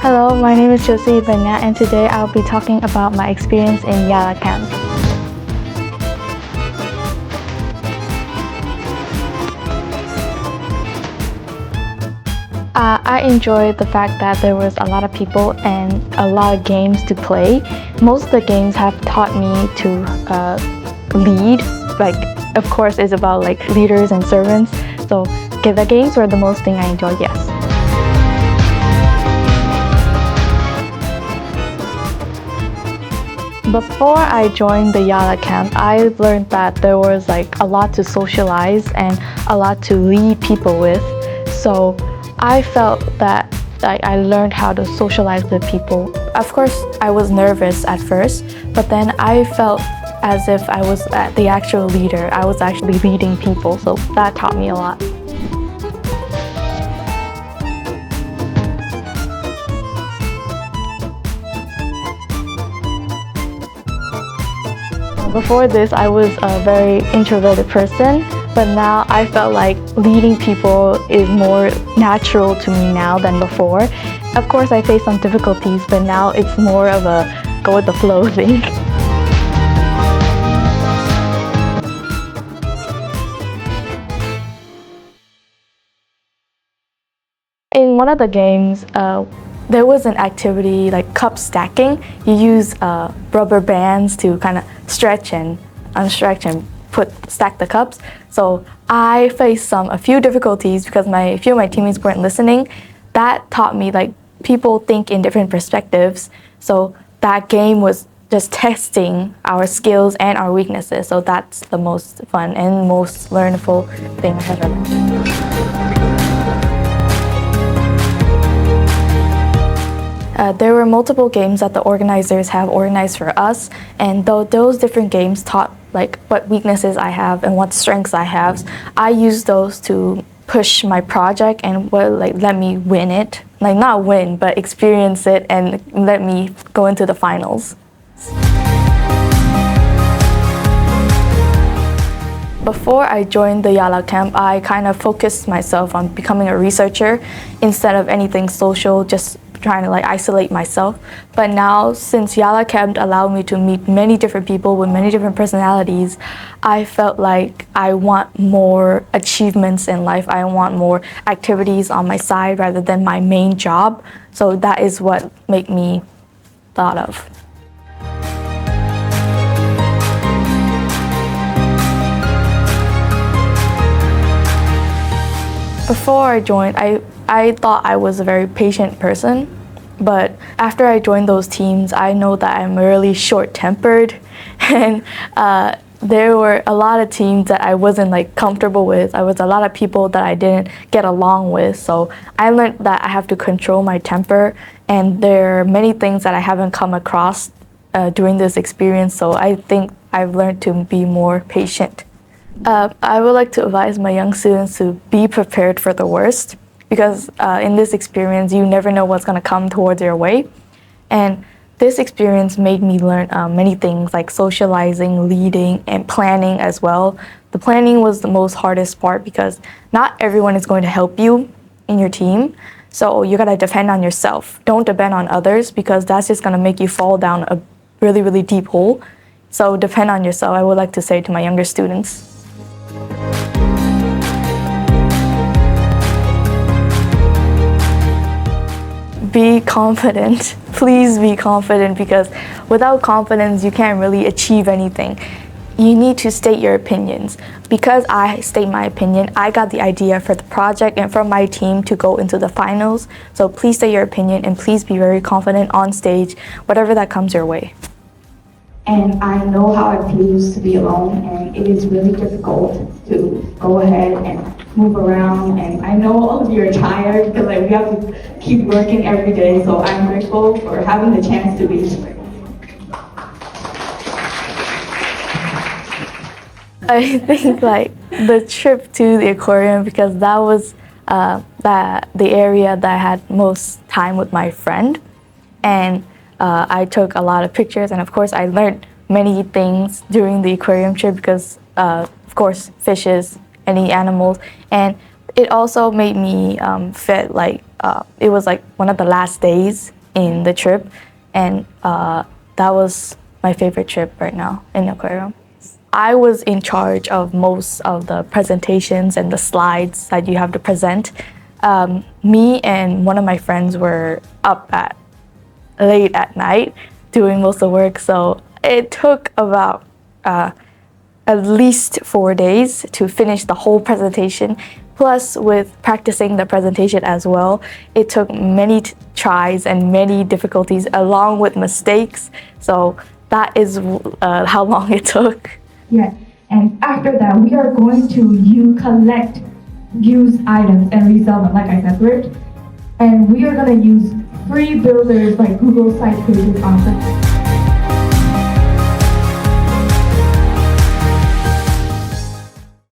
Hello, my name is 𝐁𝐚𝐧𝐲𝐚 and today I'll be talking about my experience in Yala Camp. I enjoyed the fact that there was a lot of people and a lot of games to play. Most of the games have taught me to lead. Of course, it's about leaders and servants. So the games were the most thing I enjoyed, yes. Before I joined the Yala camp, I learned that there was a lot to socialize and a lot to lead people with. So I felt that I learned how to socialize with people. Of course, I was nervous at first, but then I felt as if I was the actual leader. I was actually leading people, so that taught me a lot. Before this, I was a very introverted person, but now I felt like leading people is more natural to me now than before. Of course, I faced some difficulties, but now it's more of a go with the flow thing. In one of the games, there was an activity like cup stacking. You use rubber bands to kind of stretch and unstretch and stack the cups. So I faced a few difficulties because a few of my teammates weren't listening. That taught me people think in different perspectives. So that game was just testing our skills and our weaknesses. So that's the most fun and most learnable thing I have ever learned. There were multiple games that the organizers have organized for us, and those different games taught what weaknesses I have and what strengths I have. I used those to push my project and let me win it. Not win, but experience it and let me go into the finals. Before I joined the Yala camp, I kind of focused myself on becoming a researcher instead of anything social, just trying to isolate myself. But now, since Yala camp allowed me to meet many different people with many different personalities, I felt like I want more achievements in life. I want more activities on my side rather than my main job. So that is what made me thought of. Before I joined, I thought I was a very patient person, but after I joined those teams, I know that I'm really short-tempered, and there were a lot of teams that I wasn't comfortable with. I was a lot of people that I didn't get along with, so I learned that I have to control my temper, and there are many things that I haven't come across during this experience, so I think I've learned to be more patient. I would like to advise my young students to be prepared for the worst, because in this experience, you never know what's going to come towards your way. And this experience made me learn many things like socializing, leading, and planning as well. The planning was the most hardest part because not everyone is going to help you in your team. So you got to depend on yourself. Don't depend on others because that's just going to make you fall down a really, really deep hole. So depend on yourself, I would like to say to my younger students. Be confident. Please be confident, because without confidence, you can't really achieve anything. You need to state your opinions. Because I state my opinion, I got the idea for the project and for my team to go into the finals. So please state your opinion and please be very confident on stage, whatever that comes your way. And I know how it feels to be alone, and it is really difficult to go ahead and move around. And I know all of you are tired because we have to keep working every day, so I'm grateful for having the chance to be here. I think the trip to the aquarium, because that was the area that I had most time with my friend, and I took a lot of pictures, and of course I learned many things during the aquarium trip because of course fishes, any animals, and it also made me feel it was like one of the last days in the trip, and that was my favorite trip right now in the aquarium. I was in charge of most of the presentations and the slides that you have to present. Me and one of my friends were up at late at night doing most of the work, so it took about at least 4 days to finish the whole presentation. Plus, with practicing the presentation as well, it took many tries and many difficulties along with mistakes. So that is how long it took. Yes, and after that, we are going to collect used items and resell them, like I said, thrift. And we are going to use free builders like Google Site Pages on